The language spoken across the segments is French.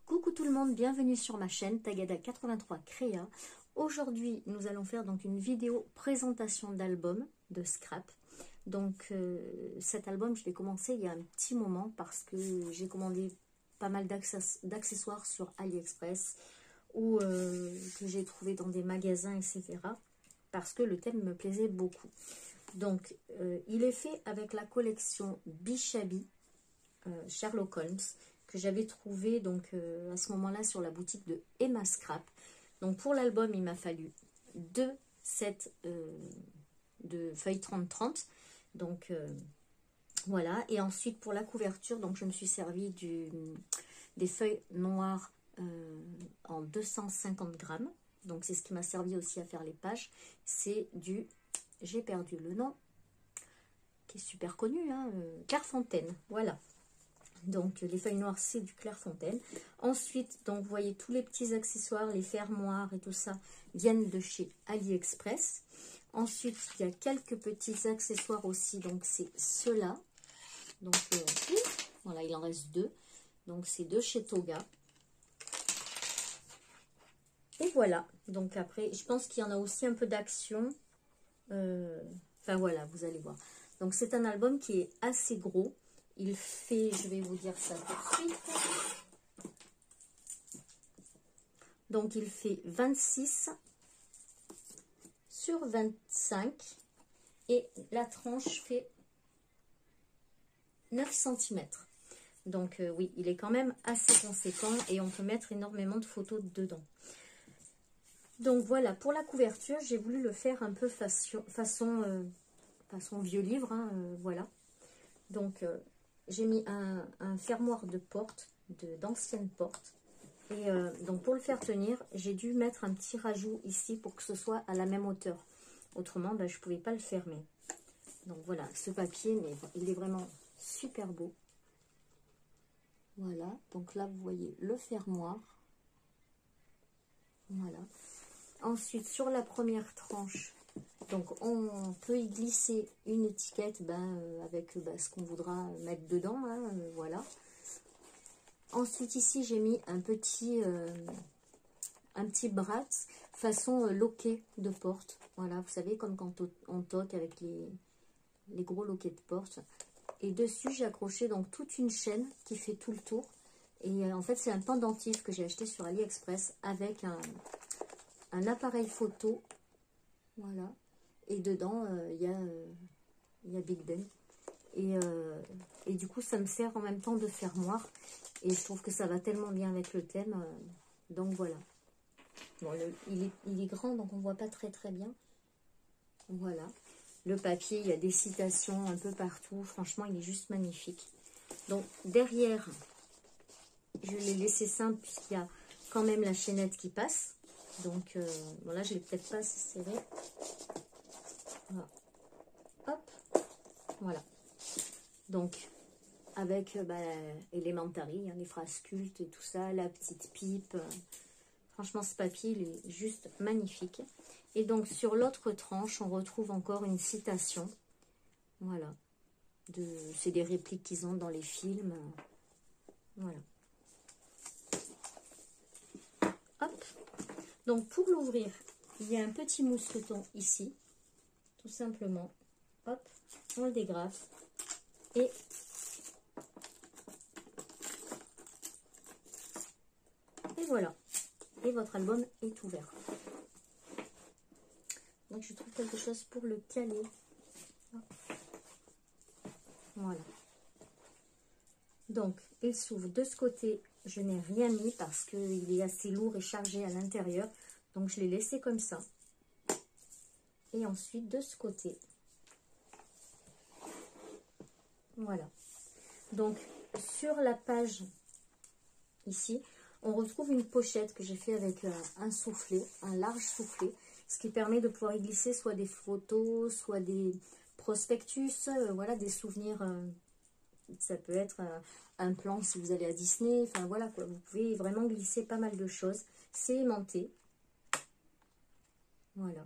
Coucou tout le monde, bienvenue sur ma chaîne Tagada83 Créa. Aujourd'hui, nous allons faire donc une vidéo présentation d'album de scrap. Donc cet album, je l'ai commencé il y a un petit moment parce que j'ai commandé pas mal d'accessoires sur AliExpress ou que j'ai trouvé dans des magasins, etc. Parce que le thème me plaisait beaucoup. Donc il est fait avec la collection Bishabi Sherlock Holmes, que j'avais trouvé donc à ce moment-là sur la boutique de Emma Scrap. Donc pour l'album, il m'a fallu 2 sets de feuilles 30-30. Donc voilà. Et ensuite pour la couverture, donc je me suis servi des feuilles noires en 250 grammes. Donc c'est ce qui m'a servi aussi à faire les pages. C'est du, j'ai perdu le nom, qui est super connu, hein, Clairefontaine. Voilà. Donc les feuilles noires, c'est du Clairefontaine. Ensuite, donc vous voyez tous les petits accessoires, les fermoirs et tout ça viennent de chez AliExpress. Ensuite, il y a quelques petits accessoires aussi. Donc c'est ceux-là. Donc voilà, il en reste 2. Donc c'est de chez Toga. Et voilà. Donc après, je pense qu'il y en a aussi un peu d'action. Enfin voilà, vous allez voir. Donc c'est un album qui est assez gros. Il fait, je vais vous dire ça tout de suite. Donc il fait 26 sur 25 et la tranche fait 9 cm. Donc oui, il est quand même assez conséquent et on peut mettre énormément de photos dedans. Donc voilà, pour la couverture, j'ai voulu le faire un peu façon vieux livre, hein, voilà. Donc j'ai mis un fermoir de porte, d'anciennes portes. Et donc pour le faire tenir, j'ai dû mettre un petit rajout ici pour que ce soit à la même hauteur. Autrement, ben, je ne pouvais pas le fermer. Donc voilà, ce papier, mais il est vraiment super beau. Voilà, donc là vous voyez le fermoir. Voilà. Ensuite, sur la première tranche, donc on peut y glisser une étiquette avec ce qu'on voudra mettre dedans, hein, voilà. Ensuite ici j'ai mis un petit brat façon loquet de porte. Voilà, vous savez, comme quand on toque avec les gros loquets de porte. Et dessus j'ai accroché donc toute une chaîne qui fait tout le tour. Et en fait c'est un pendentif que j'ai acheté sur AliExpress avec un appareil photo. Voilà. Et dedans, il y a Big Ben. Et du coup, ça me sert en même temps de fermoir. Et je trouve que ça va tellement bien avec le thème. Donc voilà. Bon, il est grand, donc on ne voit pas très très bien. Voilà. Le papier, il y a des citations un peu partout. Franchement, il est juste magnifique. Donc derrière, je l'ai laissé simple puisqu'il y a quand même la chaînette qui passe. Donc voilà, je ne l'ai peut-être pas assez serré. Voilà. Hop, voilà. Donc, avec Elementary, hein, les phrases cultes et tout ça, la petite pipe. Franchement, ce papier, il est juste magnifique. Et donc, sur l'autre tranche, on retrouve encore une citation. Voilà. C'est des répliques qu'ils ont dans les films. Voilà. Hop. Donc, pour l'ouvrir, il y a un petit mousqueton ici. Tout simplement. Hop, on le dégrafe. Et voilà. Et votre album est ouvert. Donc je trouve quelque chose pour le caler. Voilà. Donc il s'ouvre de ce côté. Je n'ai rien mis parce qu'il est assez lourd et chargé à l'intérieur. Donc je l'ai laissé comme ça. Et ensuite de ce côté. Voilà. Donc sur la page ici, on retrouve une pochette que j'ai fait avec un soufflet, un large soufflet, ce qui permet de pouvoir y glisser soit des photos, soit des prospectus, voilà, des souvenirs. Ça peut être un plan si vous allez à Disney, enfin voilà quoi, vous pouvez vraiment glisser pas mal de choses. C'est aimanté. Voilà.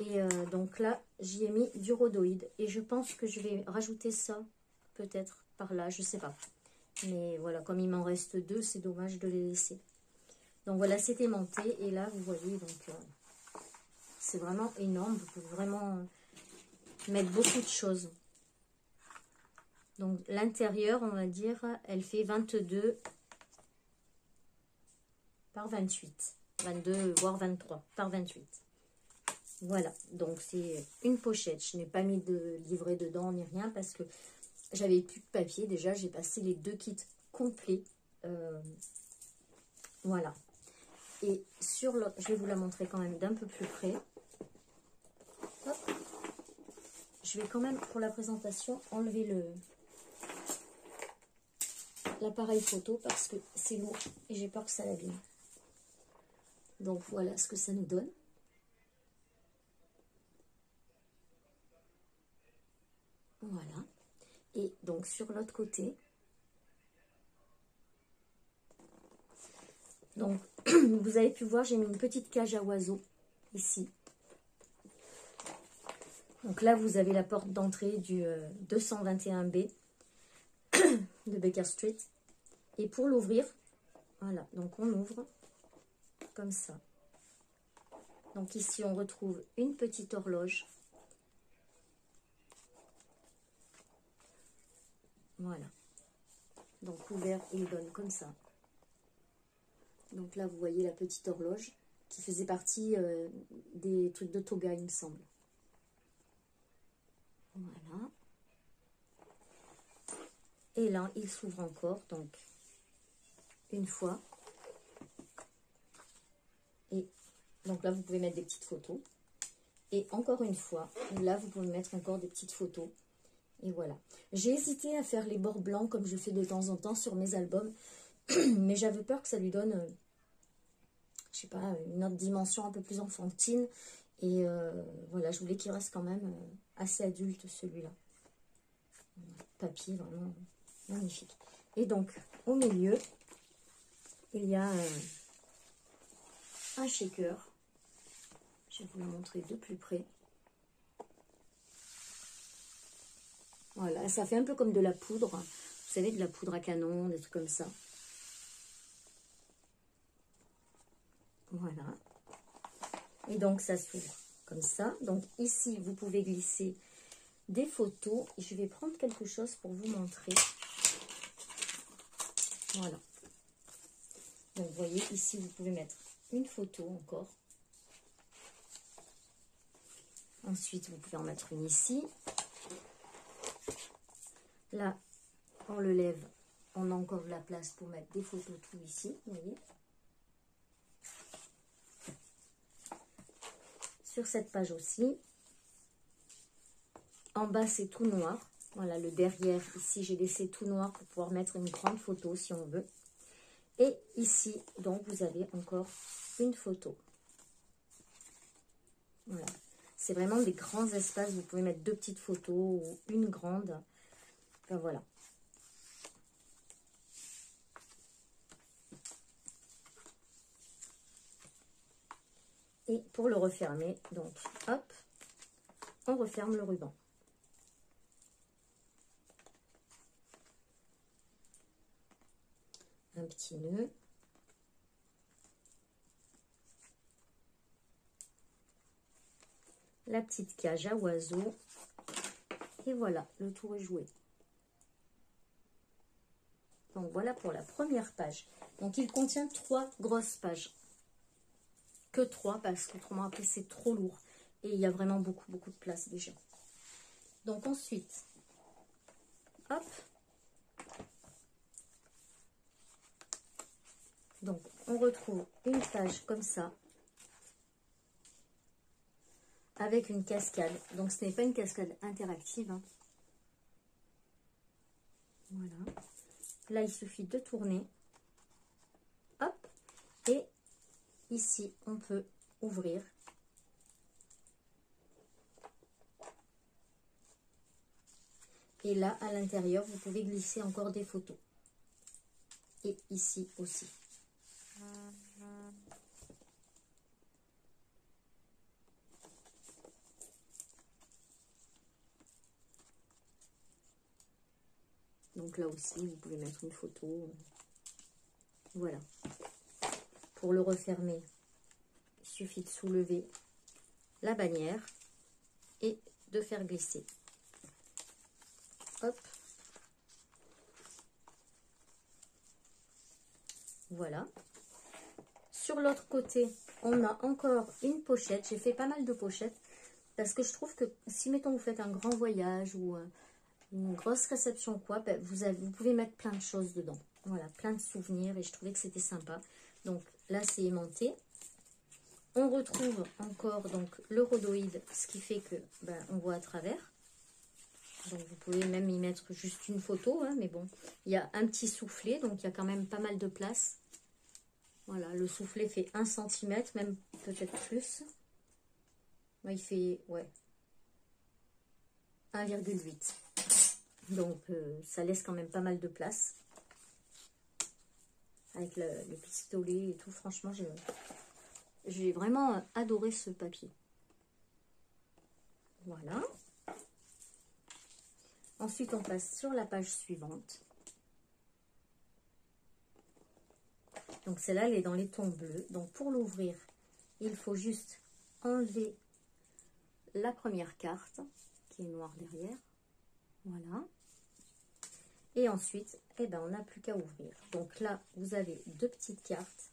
Et donc là, j'y ai mis du rhodoïde. Et je pense que je vais rajouter ça, peut-être, par là, je sais pas. Mais voilà, comme il m'en reste 2, c'est dommage de les laisser. Donc voilà, c'est aimanté. Et là, vous voyez, donc c'est vraiment énorme. Vous pouvez vraiment mettre beaucoup de choses. Donc l'intérieur, on va dire, elle fait 22 par 28. 22, voire 23 par 28. Voilà, donc c'est une pochette. Je n'ai pas mis de livret dedans ni rien parce que j'avais plus de papier. Déjà, j'ai passé les 2 kits complets. Voilà. Et sur l'autre, je vais vous la montrer quand même d'un peu plus près. Hop. Je vais quand même, pour la présentation, enlever l'appareil photo parce que c'est lourd et j'ai peur que ça l'abîme. Donc voilà ce que ça nous donne. Voilà. Et donc sur l'autre côté, donc vous avez pu voir, j'ai mis une petite cage à oiseaux ici. Donc là, vous avez la porte d'entrée du 221B de Baker Street. Et pour l'ouvrir, voilà, donc on ouvre comme ça. Donc ici, on retrouve une petite horloge. Voilà. Donc ouvert, il donne comme ça. Donc là, vous voyez la petite horloge qui faisait partie des trucs de Toga, il me semble. Voilà. Et là, il s'ouvre encore, donc une fois. Et donc là, vous pouvez mettre des petites photos. Et encore une fois, là, vous pouvez mettre encore des petites photos. Et voilà. J'ai hésité à faire les bords blancs comme je fais de temps en temps sur mes albums. Mais j'avais peur que ça lui donne, je sais pas, une autre dimension un peu plus enfantine. Et voilà, je voulais qu'il reste quand même assez adulte celui-là. Papier vraiment magnifique. Et donc, au milieu, il y a un shaker. Je vais vous le montrer de plus près. Voilà, ça fait un peu comme de la poudre. Vous savez, de la poudre à canon, des trucs comme ça. Voilà. Et donc, ça s'ouvre comme ça. Donc, ici, vous pouvez glisser des photos. Je vais prendre quelque chose pour vous montrer. Voilà. Donc, vous voyez, ici, vous pouvez mettre une photo encore. Ensuite, vous pouvez en mettre une ici. Là, on le lève. On a encore de la place pour mettre des photos tout ici. Vous voyez. Sur cette page aussi. En bas, c'est tout noir. Voilà, le derrière, ici, j'ai laissé tout noir pour pouvoir mettre une grande photo si on veut. Et ici, donc, vous avez encore une photo. Voilà. C'est vraiment des grands espaces. Vous pouvez mettre 2 petites photos ou une grande. Enfin, voilà. Et pour le refermer, donc, hop, on referme le ruban. Un petit nœud. La petite cage à oiseaux. Et voilà, le tour est joué. Donc voilà pour la première page. Donc il contient 3 grosses pages. Que 3 parce qu'autrement après c'est trop lourd. Et il y a vraiment beaucoup de place déjà. Donc ensuite, hop. Donc on retrouve une page comme ça. Avec une cascade. Donc ce n'est pas une cascade interactive. Hein. Voilà. Là il suffit de tourner. Hop. Et ici on peut ouvrir. Et là à l'intérieur vous pouvez glisser encore des photos. Et ici aussi. Donc là aussi, vous pouvez mettre une photo. Voilà. Pour le refermer, il suffit de soulever la bannière et de faire glisser. Hop. Voilà. Sur l'autre côté, on a encore une pochette. J'ai fait pas mal de pochettes parce que je trouve que si, mettons, vous faites un grand voyage ou une grosse réception quoi, ben, vous pouvez mettre plein de choses dedans. Voilà, plein de souvenirs et je trouvais que c'était sympa. Donc là, c'est aimanté. On retrouve encore donc le rhodoïde, ce qui fait que ben, on voit à travers. Donc vous pouvez même y mettre juste une photo, hein, mais bon, il y a un petit soufflet, donc il y a quand même pas mal de place. Voilà, le soufflet fait 1 cm, même peut-être plus. Il fait, ouais, 1,8. Donc ça laisse quand même pas mal de place. Avec le pistolet et tout, franchement, j'ai vraiment adoré ce papier. Voilà. Ensuite, on passe sur la page suivante. Donc, celle-là, elle est dans les tons bleus. Donc, pour l'ouvrir, il faut juste enlever la première carte, qui est noire derrière. Voilà. Et ensuite, eh ben, on n'a plus qu'à ouvrir. Donc là, vous avez 2 petites cartes.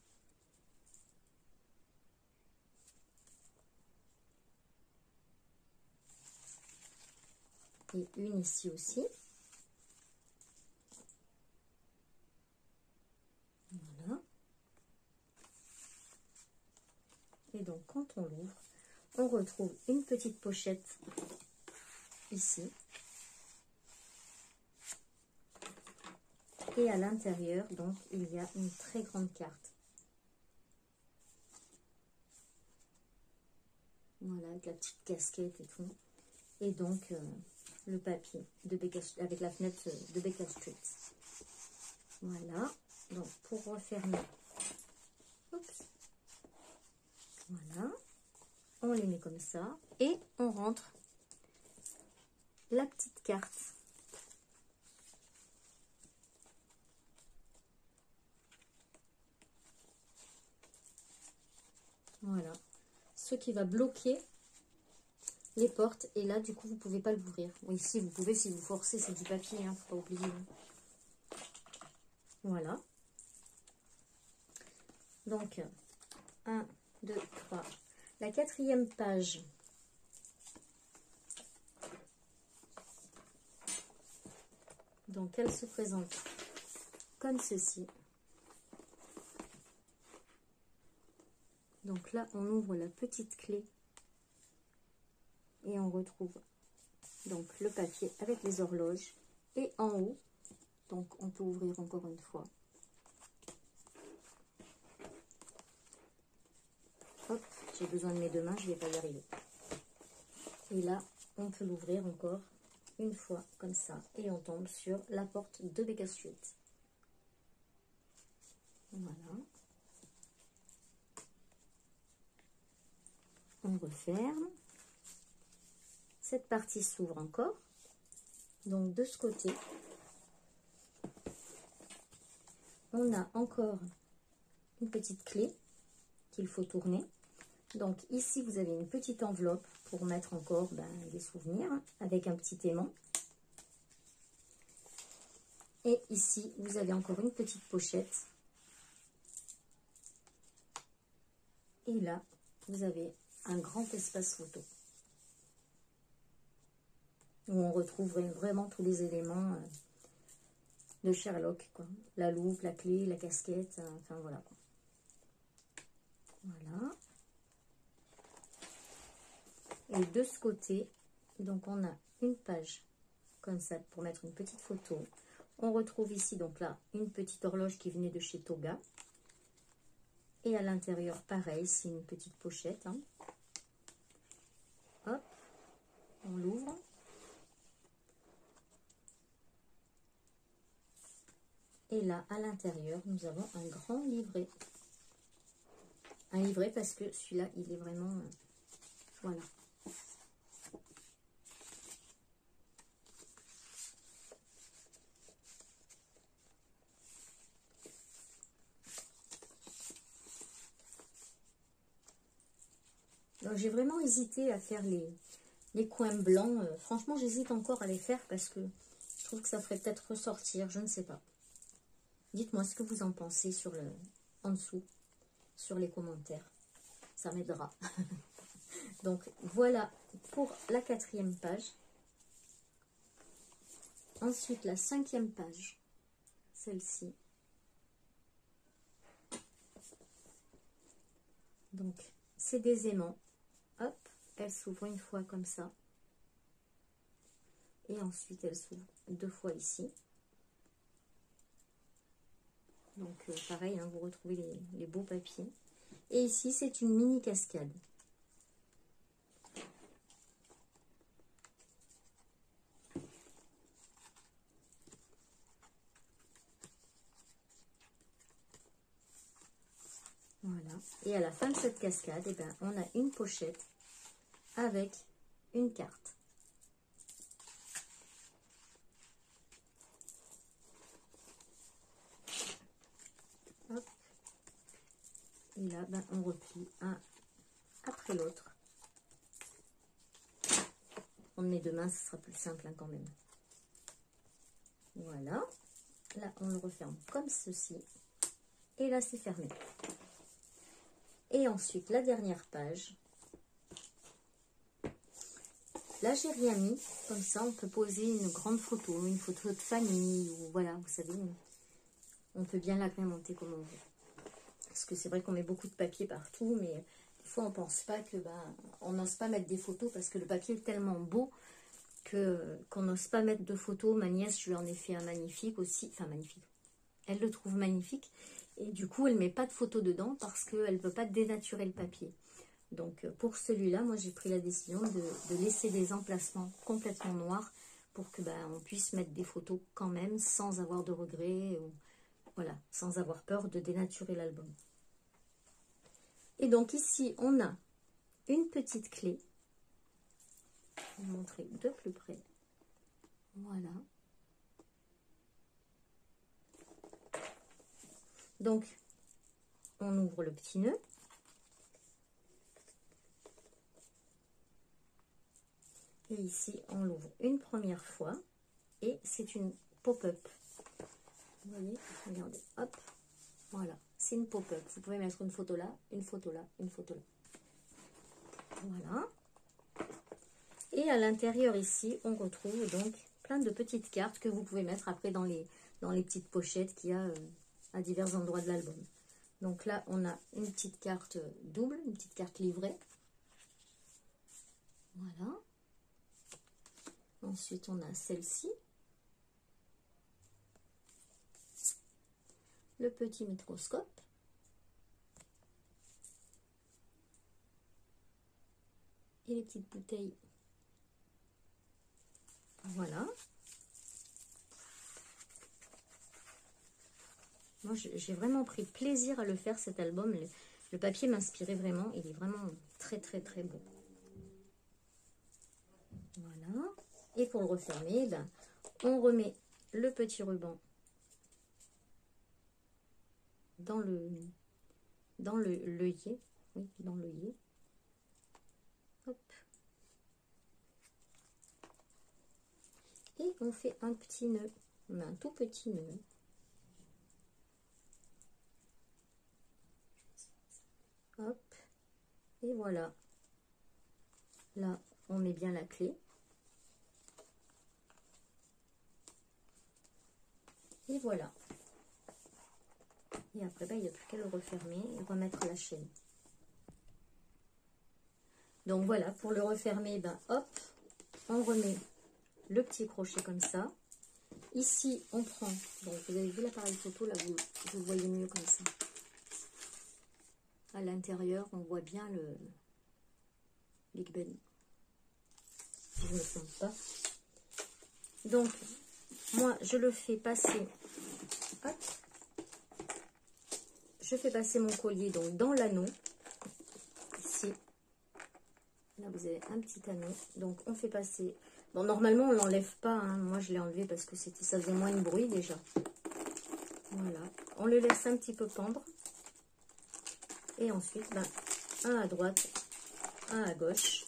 Et une ici aussi. Voilà. Et donc, quand on l'ouvre, on retrouve une petite pochette ici. Et à l'intérieur, donc, il y a une très grande carte. Voilà, avec la petite casquette et tout. Et donc, le papier de avec la fenêtre de Baker Street. Voilà. Donc, pour refermer, oups, voilà, on les met comme ça. Et on rentre la petite carte. Voilà. Ce qui va bloquer les portes. Et là, du coup, vous ne pouvez pas l'ouvrir. Oui, si, vous pouvez, si vous forcez, c'est du papier, hein, faut pas oublier. Voilà. Donc, 1, 2, 3. La 4e page. Donc, elle se présente comme ceci. Donc là, on ouvre la petite clé et on retrouve donc le papier avec les horloges. Et en haut, donc on peut ouvrir encore une fois. Hop, j'ai besoin de mes 2 mains, je ne vais pas y arriver. Et là, on peut l'ouvrir encore une fois comme ça. Et on tombe sur la porte de Baker Street. Voilà. On referme. Cette partie s'ouvre encore. Donc de ce côté, on a encore une petite clé qu'il faut tourner. Donc ici, vous avez une petite enveloppe pour mettre encore des souvenirs avec un petit aimant. Et ici, vous avez encore une petite pochette. Et là, vous avez un grand espace photo. Où on retrouverait vraiment tous les éléments de Sherlock, quoi. La loupe, la clé, la casquette, enfin voilà, quoi. Voilà. Et de ce côté, donc on a une page comme ça pour mettre une petite photo. On retrouve ici donc là une petite horloge qui venait de chez Toga. Et à l'intérieur, pareil, c'est une petite pochette. Hein. Hop, on l'ouvre. Et là, à l'intérieur, nous avons un grand livret. Un livret parce que celui-là, il est vraiment... voilà. Donc j'ai vraiment hésité à faire les coins blancs. Franchement, j'hésite encore à les faire parce que je trouve que ça ferait peut-être ressortir, je ne sais pas. Dites-moi ce que vous en pensez en dessous, sur les commentaires. Ça m'aidera. Donc voilà pour la 4e page. Ensuite, la 5e page, celle-ci. Donc, c'est des aimants. Hop, elle s'ouvre une fois comme ça. Et ensuite, elle s'ouvre 2 fois ici. Donc, pareil, hein, vous retrouvez les beaux papiers. Et ici, c'est une mini cascade. Voilà. Et à la fin de cette cascade, eh ben, on a une pochette avec une carte. Hop. Et là, ben, on replie un après l'autre. On met 2 mains, ce sera plus simple hein, quand même. Voilà. Là, on le referme comme ceci. Et là, c'est fermé. Et ensuite, la dernière page. Là, j'ai rien mis. Comme ça, on peut poser une grande photo, une photo de famille. Ou voilà, vous savez, on peut bien l'agrémenter comme on veut. Parce que c'est vrai qu'on met beaucoup de papier partout, mais des fois, on pense pas que, on n'ose pas mettre des photos parce que le papier est tellement beau qu'on n'ose pas mettre de photos. Ma nièce, je lui en ai fait un magnifique aussi. Enfin, magnifique. Elle le trouve magnifique. Et du coup, elle ne met pas de photos dedans parce qu'elle ne veut pas dénaturer le papier. Donc, pour celui-là, moi, j'ai pris la décision de laisser des emplacements complètement noirs pour que on puisse mettre des photos quand même sans avoir de regrets. Voilà, sans avoir peur de dénaturer l'album. Et donc, ici, on a une petite clé. Je vais vous montrer de plus près. Voilà. Donc, on ouvre le petit nœud. Et ici, on l'ouvre une première fois. Et c'est une pop-up. Vous voyez, regardez, hop, voilà, c'est une pop-up. Vous pouvez mettre une photo là, une photo là, une photo là. Voilà. Et à l'intérieur ici, on retrouve donc plein de petites cartes que vous pouvez mettre après dans les petites pochettes qu'il y a à divers endroits de l'album. Donc là, on a une petite carte double, une petite carte livrée. Voilà. Ensuite, on a celle-ci. Le petit microscope. Et les petites bouteilles. Voilà. Moi, j'ai vraiment pris plaisir à le faire, cet album. Le papier m'inspirait vraiment. Il est vraiment très, très, très beau. Voilà. Et pour le refermer, on remet le petit ruban dans l'œillet. Oui, dans l'œillet. Hop. Et on fait un petit nœud. On met un tout petit nœud. Hop. Et voilà. Là, on met bien la clé. Et voilà. Et après, il n'y a plus qu'à le refermer et remettre la chaîne. Donc voilà, pour le refermer, hop, on remet le petit crochet comme ça. Ici, on prend, donc vous avez vu l'appareil photo, là, vous voyez mieux comme ça. À l'intérieur, on voit bien le Big Ben. Si je ne me trompe pas. Donc, moi, je le fais passer. Hop. Je fais passer mon collier donc dans l'anneau. Ici. Là, vous avez un petit anneau. Donc, on fait passer. Bon, normalement, on ne l'enlève pas. Hein. Moi, je l'ai enlevé parce que ça faisait moins de bruit déjà. Voilà. On le laisse un petit peu pendre. Et ensuite, un à droite un à gauche.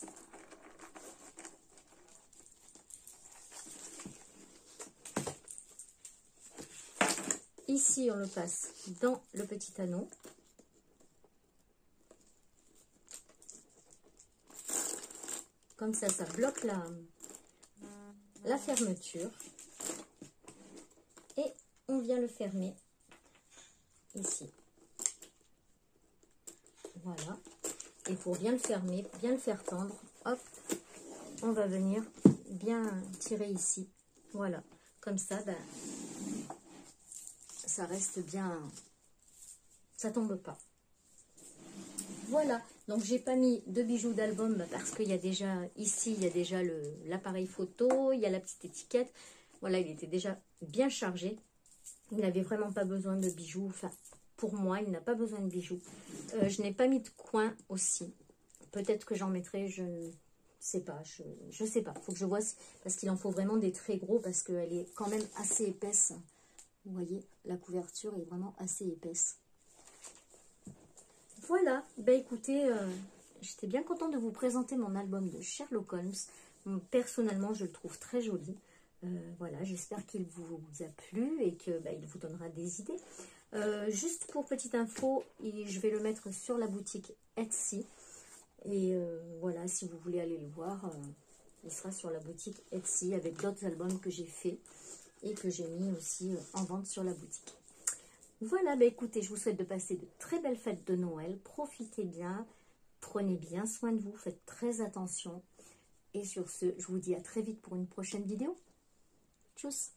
Ici, on le passe dans le petit anneau. Comme ça bloque la fermeture. Et on vient le fermer ici. Voilà. Et pour bien le fermer, bien le faire tendre, hop, on va venir bien tirer ici. Voilà. Comme ça, ben, ça reste bien, ça tombe pas. Voilà, donc j'ai pas mis de bijoux d'album parce qu'il y a déjà, ici, il y a déjà l'appareil photo, il y a la petite étiquette. Voilà, il était déjà bien chargé. Il n'avait vraiment pas besoin de bijoux. Enfin, pour moi, il n'a pas besoin de bijoux. Je n'ai pas mis de coin aussi. Peut-être que j'en mettrai, je ne sais pas. Je sais pas, il faut que je vois parce qu'il en faut vraiment des très gros parce qu'elle est quand même assez épaisse. Vous voyez, la couverture est vraiment assez épaisse. Voilà, ben écoutez, j'étais bien contente de vous présenter mon album de Sherlock Holmes. Personnellement, je le trouve très joli. Voilà, j'espère qu'il vous a plu et que il vous donnera des idées. Juste pour petite info, je vais le mettre sur la boutique Etsy. Et voilà, si vous voulez aller le voir, il sera sur la boutique Etsy avec d'autres albums que j'ai fait et que j'ai mis aussi en vente sur la boutique. Voilà, ben écoutez, je vous souhaite de passer de très belles fêtes de Noël. Profitez bien, prenez bien soin de vous, faites très attention. Et sur ce, je vous dis à très vite pour une prochaine vidéo. Tchuss!